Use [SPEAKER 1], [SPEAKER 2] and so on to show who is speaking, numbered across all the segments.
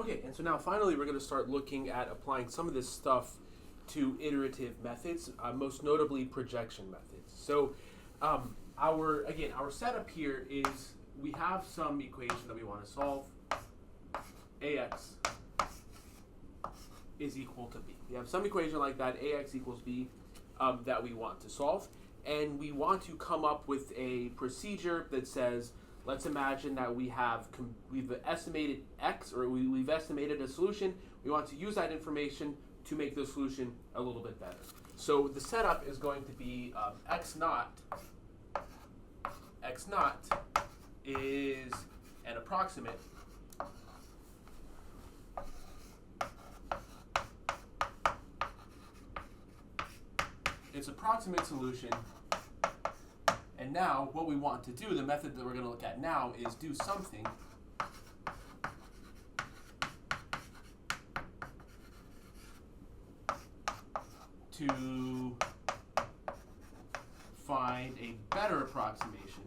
[SPEAKER 1] Okay, and so now finally we're going to start looking at applying some of this stuff to iterative methods, most notably projection methods. So our setup here is we have some equation that we want to solve. Ax is equal to b. We have some equation like that, ax equals b, that we want to solve. And we want to come up with a procedure that says, let's imagine that we've estimated x, or we've estimated a solution. We want to use that information to make the solution a little bit better. So the setup is going to be x naught is an approximate solution. And now what we want to do, the method that we're going to look at now, is do something to find a better approximation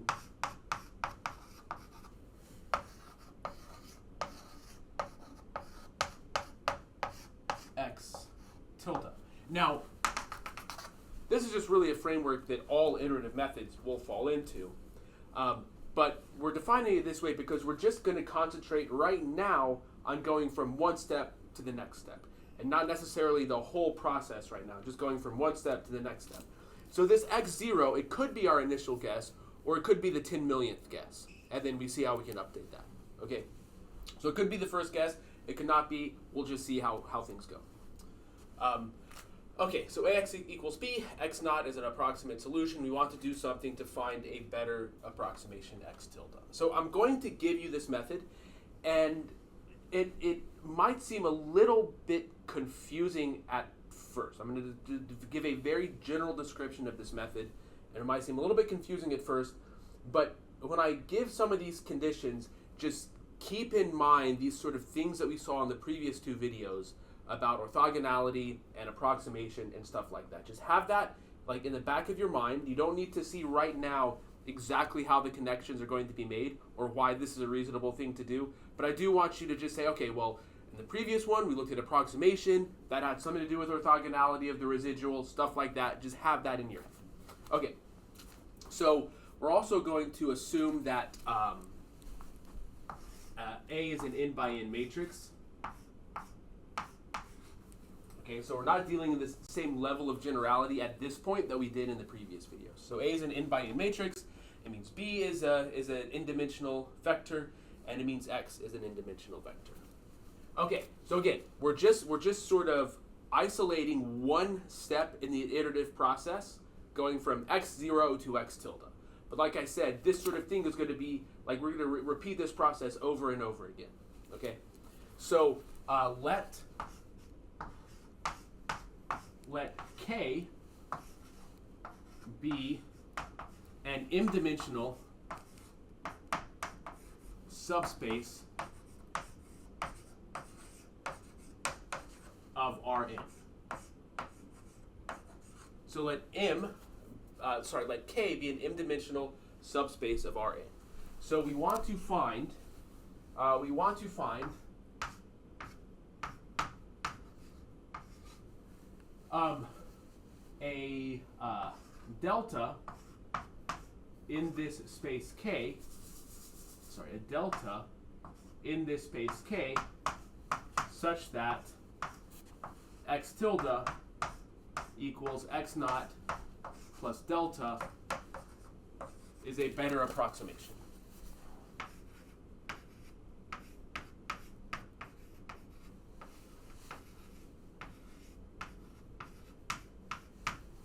[SPEAKER 1] x tilde. Now, this is just really a framework that all iterative methods will fall into. But we're defining it this way because we're just going to concentrate right now on going from one step to the next step, and not necessarily the whole process right now, just going from one step to the next step. So this x0, it could be our initial guess, or it could be the 10 millionth guess, and then we see how we can update that. Okay, so it could be the first guess, it could not be, we'll just see how things go. Okay, so ax equals b, x naught is an approximate solution. We want to do something to find a better approximation x tilde. So I'm going to give you this method, and it might seem a little bit confusing at first. I'm going to give a very general description of this method, and it might seem a little bit confusing at first, but when I give some of these conditions, just keep in mind these sort of things that we saw in the previous two videos about orthogonality and approximation and stuff like that. Just have that like in the back of your mind. You don't need to see right now exactly how the connections are going to be made or why this is a reasonable thing to do, but I do want you to just say, okay, well, in the previous one we looked at approximation, that had something to do with orthogonality of the residual, stuff like that. Just have that in your head. Okay, so we're also going to assume that A is an n by n matrix. Okay, so we're not dealing with this same level of generality at this point that we did in the previous videos. So A is an n by n matrix. It means B is an n-dimensional vector, and it means X is an n-dimensional vector. Okay, so again, we're just sort of isolating one step in the iterative process, going from x0 to x tilde. But like I said, this sort of thing is going to be like we're going to repeat this process over and over again. Okay, so let K be an m-dimensional subspace of Rn. So let K be an m-dimensional subspace of Rn. So we want to find a delta in this space K, a delta in this space K such that x tilde equals x naught plus delta is a better approximation.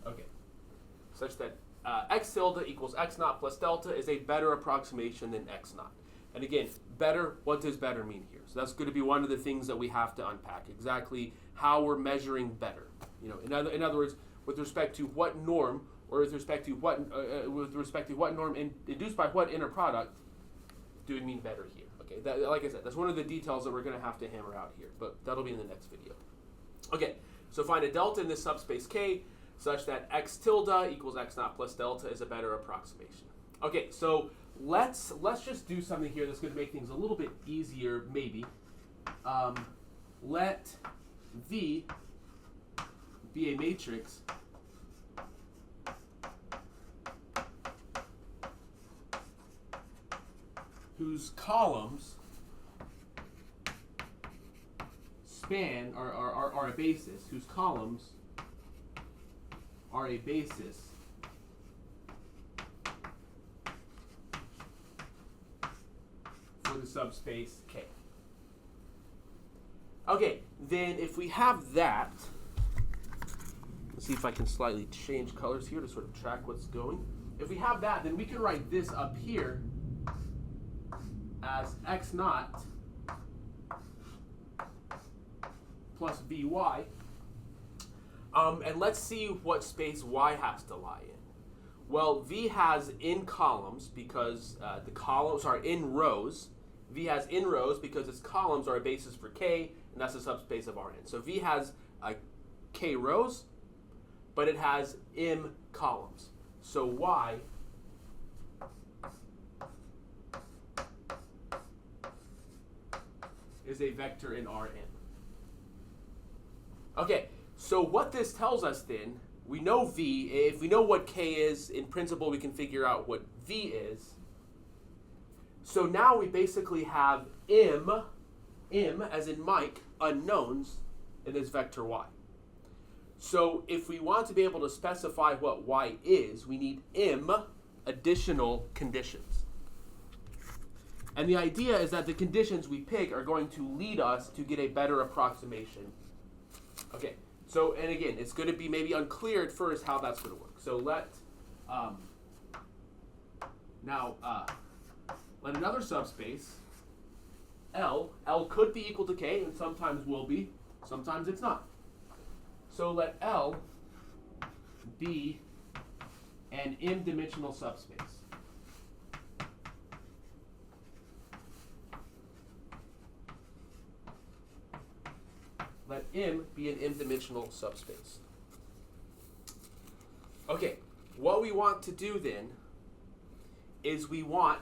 [SPEAKER 1] Okay, such that x tilde equals x naught plus delta is a better approximation than x naught. And again, better, what does better mean here? So that's going to be one of the things that we have to unpack, exactly how we're measuring better. You know, in other words, with respect to what norm, or with respect to what norm induced by what inner product do we mean better here? Okay, that, like I said, that's one of the details that we're going to have to hammer out here, but that'll be in the next video. Okay, so find a delta in this subspace K such that x tilde equals x naught plus delta is a better approximation. Okay, so let's just do something here that's going to make things a little bit easier, maybe. let V be a matrix whose columns span are a basis, whose columns are a basis for the subspace K. Okay, then if we have that, let's see if I can slightly change colors here to sort of track what's going. If we have that, then we can write this up here as x naught plus Vy. And let's see what space y has to lie in. Well, V has in columns because the columns are in rows. V has in rows because its columns are a basis for K, and that's the subspace of Rn. So V has K rows, but it has m columns. So Y is a vector in Rn. Okay, so what this tells us then, we know V. If we know what K is, in principle, we can figure out what V is. So now we basically have m as in Mike, unknowns in this vector Y. So if we want to be able to specify what Y is, we need m additional conditions. And the idea is that the conditions we pick are going to lead us to get a better approximation. Okay, so, and again, it's going to be maybe unclear at first how that's going to work. So let another subspace, L could be equal to K, and sometimes will be, sometimes it's not. So let L be an m-dimensional subspace. Let M be an m-dimensional subspace. Okay, what we want to do then is we want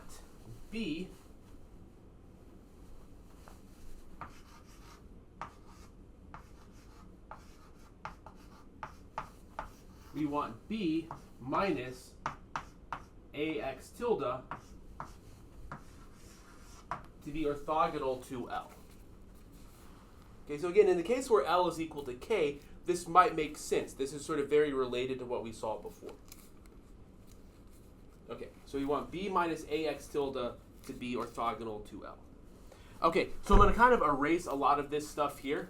[SPEAKER 1] B minus AX tilde to be orthogonal to L. Okay, so again, in the case where L is equal to K, this might make sense. This is sort of very related to what we saw before. Okay, so we want B minus AX tilde to be orthogonal to L. Okay, so I'm going to kind of erase a lot of this stuff here,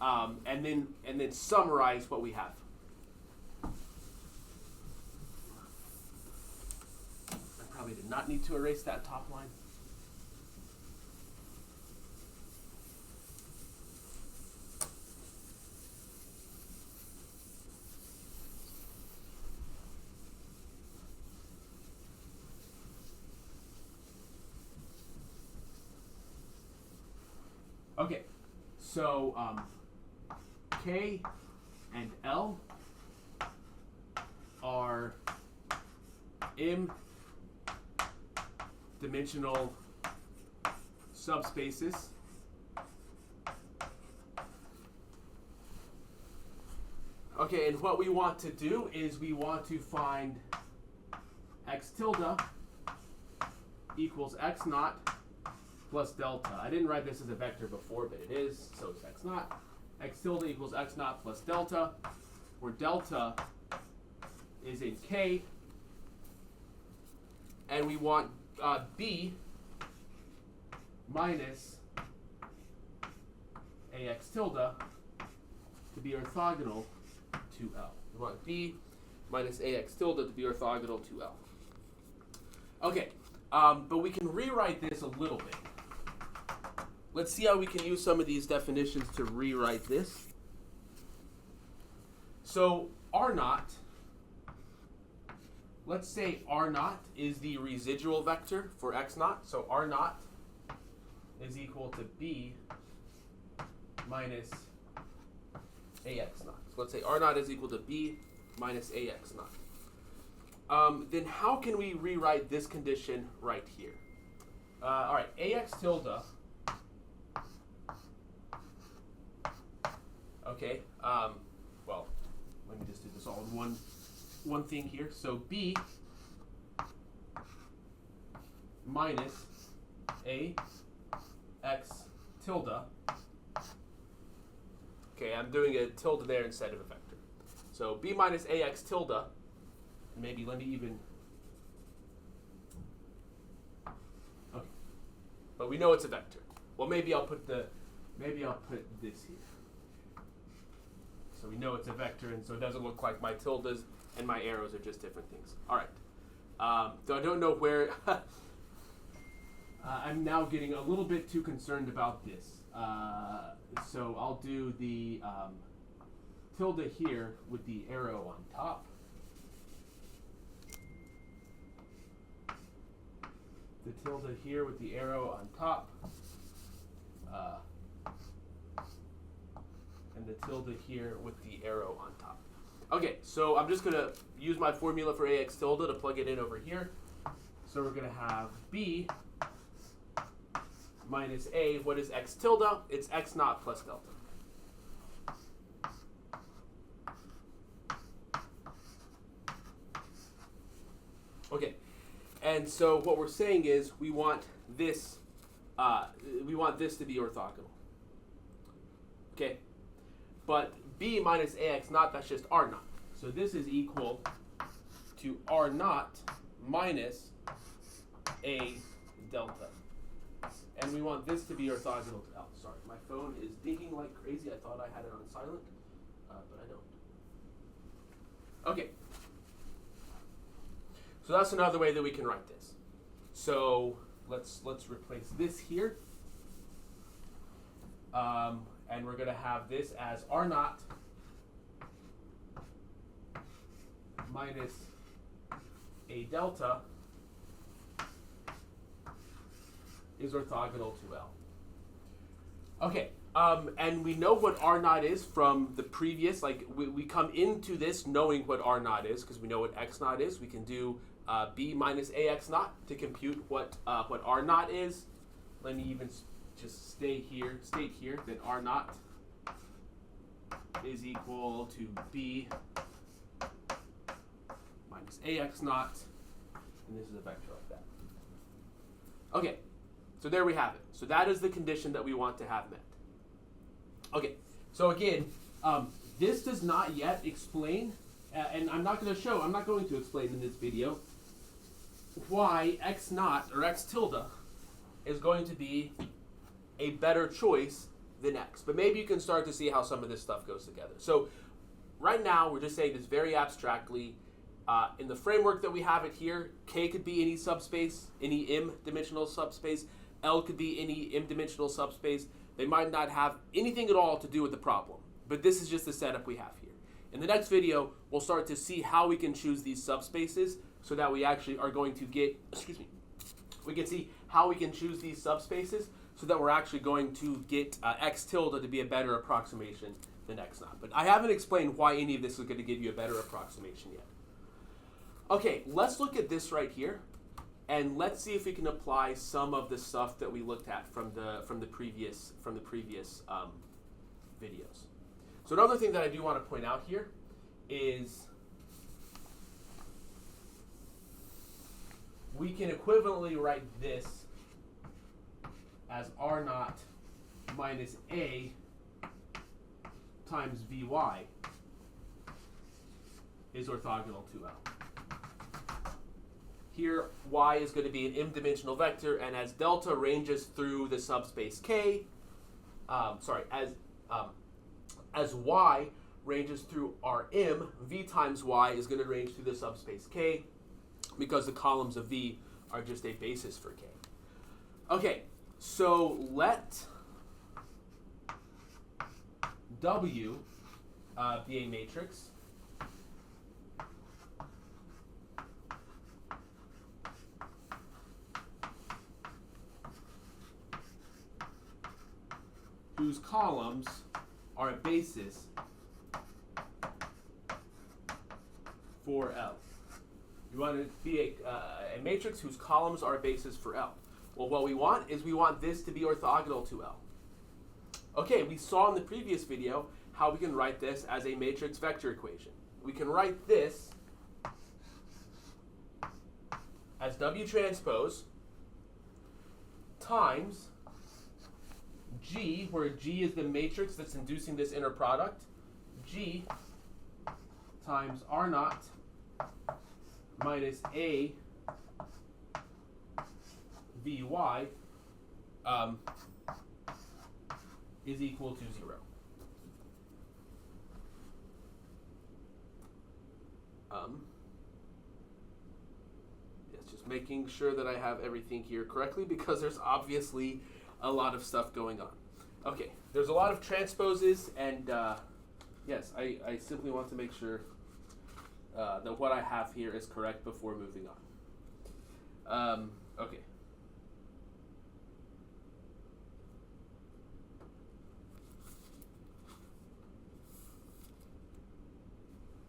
[SPEAKER 1] and then summarize what we have. I probably did not need to erase that top line. Okay, so K and L are m-dimensional subspaces. Okay, and what we want to do is we want to find x tilde equals x naught plus delta. I didn't write this as a vector before, but it is, so it's x naught. X tilde equals x naught plus delta, where delta is in K, and we want B minus AX tilde to be orthogonal to L. We want B minus AX tilde to be orthogonal to L. Okay, but we can rewrite this a little bit. Let's see how we can use some of these definitions to rewrite this. So R naught, let's say R naught is the residual vector for x naught. So R naught is equal to B minus AX naught. So let's say R naught is equal to B minus AX naught. Then how can we rewrite this condition right here? All right, AX tilde Okay. Well, let me just do this all in one thing here. So B minus A x tilde. Okay, I'm doing a tilde there instead of a vector. So B minus AX tilde, and maybe let me even, okay. But we know it's a vector. Well, maybe I'll put this here. So we know it's a vector, and so it doesn't look like my tildes and my arrows are just different things. All right. So I don't know where, I'm now getting a little bit too concerned about this. So I'll do the tilde here with the arrow on top. The tilde here with the arrow on top. And the tilde here with the arrow on top. Okay, so I'm just going to use my formula for AX tilde to plug it in over here. So we're going to have B minus A. What is X tilde? It's X naught plus delta. Okay, and so what we're saying is we want this to be orthogonal. Okay, but B minus AX naught, that's just R naught. So this is equal to R naught minus A delta. And we want this to be orthogonal to L. Sorry, my phone is dinging like crazy. I thought I had it on silent, but I don't. Okay. So that's another way that we can write this. So let's replace this here. And we're going to have this as R naught minus A delta is orthogonal to L. Okay, and we know what R naught is from the previous, like we come into this knowing what R naught is because we know what X naught is. We can do B minus AX naught to compute what R naught is. Let me even just state here that R naught is equal to B minus AX naught, and this is a vector like that. Okay, so there we have it. So that is the condition that we want to have met. Okay, so again, this does not yet explain, and I'm not going to explain in this video why X naught or X tilde is going to be a better choice than X. But maybe you can start to see how some of this stuff goes together. So right now, we're just saying this very abstractly. In the framework that we have it here, K could be any subspace, any m-dimensional subspace. L could be any m-dimensional subspace. They might not have anything at all to do with the problem. But this is just the setup we have here. In the next video, we'll start to see how we can choose these subspaces so that we actually are going to get, we can see how we can choose these subspaces so that we're actually going to get X tilde to be a better approximation than X naught. But I haven't explained why any of this is going to give you a better approximation yet. Okay, let's look at this right here, and let's see if we can apply some of the stuff that we looked at from the previous videos. So another thing that I do want to point out here is we can equivalently write this as R naught minus A times Vy is orthogonal to L. Here, y is going to be an m-dimensional vector, and as delta ranges through the subspace K, as y ranges through Rm, V times y is going to range through the subspace K because the columns of V are just a basis for K. Okay, so let W be a matrix whose columns are a basis for L. You want to be a matrix whose columns are a basis for L. Well, what we want is we want this to be orthogonal to L. Okay, we saw in the previous video how we can write this as a matrix vector equation. We can write this as W transpose times G, where G is the matrix that's inducing this inner product, G times R naught minus A Vy is equal to 0. Yes, just making sure that I have everything here correctly because there's obviously a lot of stuff going on. Okay, there's a lot of transposes, and yes, I simply want to make sure that what I have here is correct before moving on. Okay.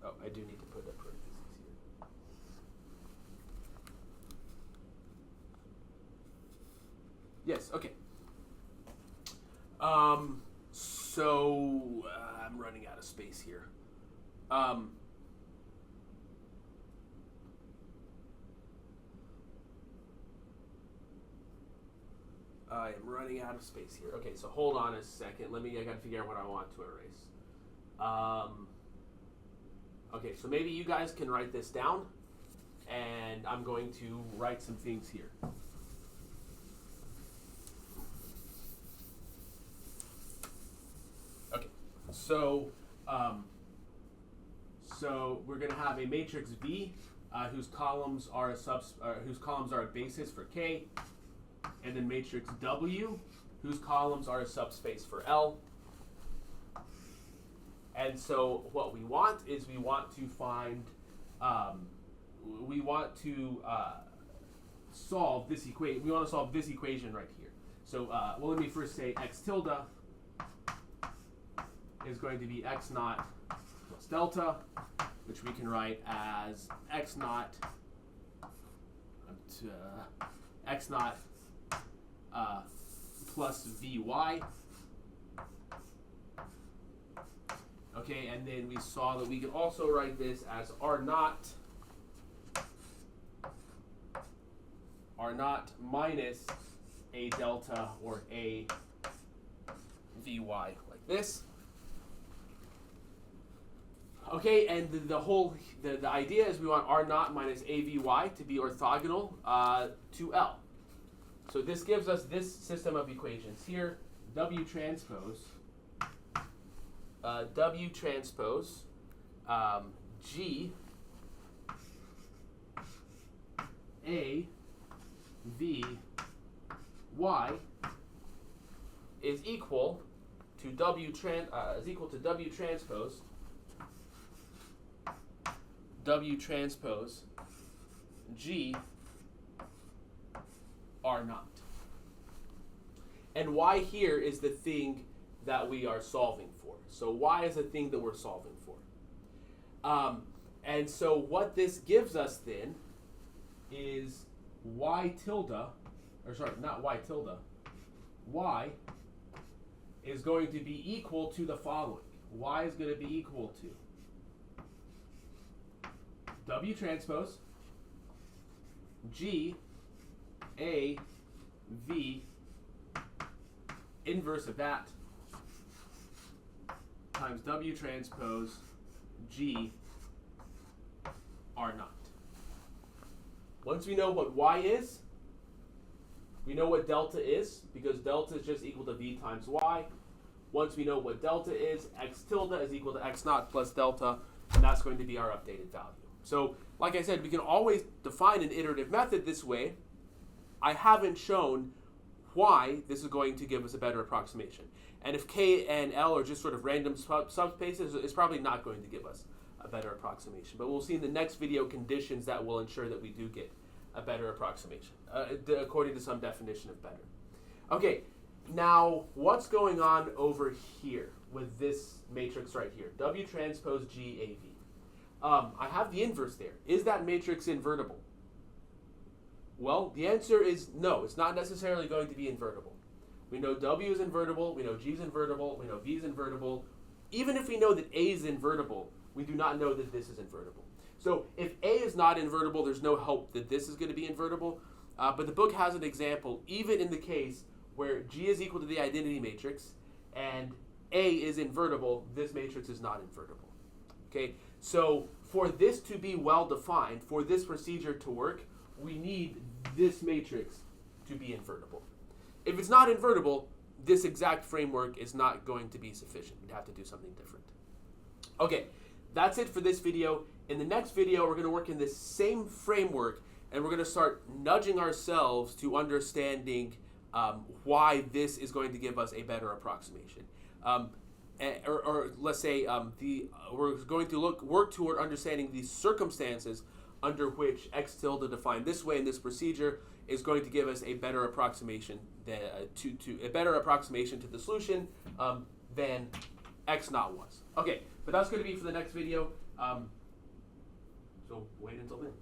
[SPEAKER 1] Oh, I do need to put a parentheses here. Yes, okay. So I'm running out of space here. I am running out of space here. Okay, so hold on a second. I gotta figure out what I want to erase. Okay, so maybe you guys can write this down, and I'm going to write some things here. Okay, so we're going to have a matrix V whose columns are a basis for K, and then matrix W whose columns are a subspace for L. And so what we want is we want to solve this equation. We want to solve this equation right here. So well, let me first say x tilde is going to be x naught plus delta, which we can write as x naught plus Vy. Okay, and then we saw that we could also write this as R naught minus A delta or A Vy like this. Okay, and the idea is we want R naught minus A Vy to be orthogonal to L. So this gives us this system of equations here. W transpose G A V Y is equal to W transpose G R naught. And Y here is the thing that we are solving for. So Y is the thing that we're solving for. And so what this gives us then is Y tilde, or sorry, not Y tilde, Y is going to be equal to the following. Y is going to be equal to W transpose G A V inverse of that times W transpose G R naught. Once we know what Y is, we know what delta is, because delta is just equal to V times Y. Once we know what delta is, x tilde is equal to x naught plus delta, and that's going to be our updated value. So, like I said, we can always define an iterative method this way. I haven't shown why this is going to give us a better approximation. And if K and L are just sort of random subspaces, it's probably not going to give us a better approximation. But we'll see in the next video conditions that will ensure that we do get a better approximation, according to some definition of better. Okay, now what's going on over here with this matrix right here? W transpose G A V. I have the inverse there. Is that matrix invertible? Well, the answer is no. It's not necessarily going to be invertible. We know W is invertible, we know G is invertible, we know V is invertible. even if we know that A is invertible, we do not know that this is invertible. So if A is not invertible, there's no hope that this is going to be invertible. But the book has an example, even in the case where G is equal to the identity matrix and A is invertible, this matrix is not invertible. Okay, so for this to be well defined, for this procedure to work, we need this matrix to be invertible. If it's not invertible, this exact framework is not going to be sufficient. We'd have to do something different. Okay, that's it for this video. In the next video, we're going to work in this same framework, and we're going to start nudging ourselves to understanding why this is going to give us a better approximation. Or let's say we're going to work toward understanding the circumstances under which x tilde defined this way in this procedure is going to give us a better approximation to the solution than x naught was. Okay, but that's going to be for the next video. So wait until then.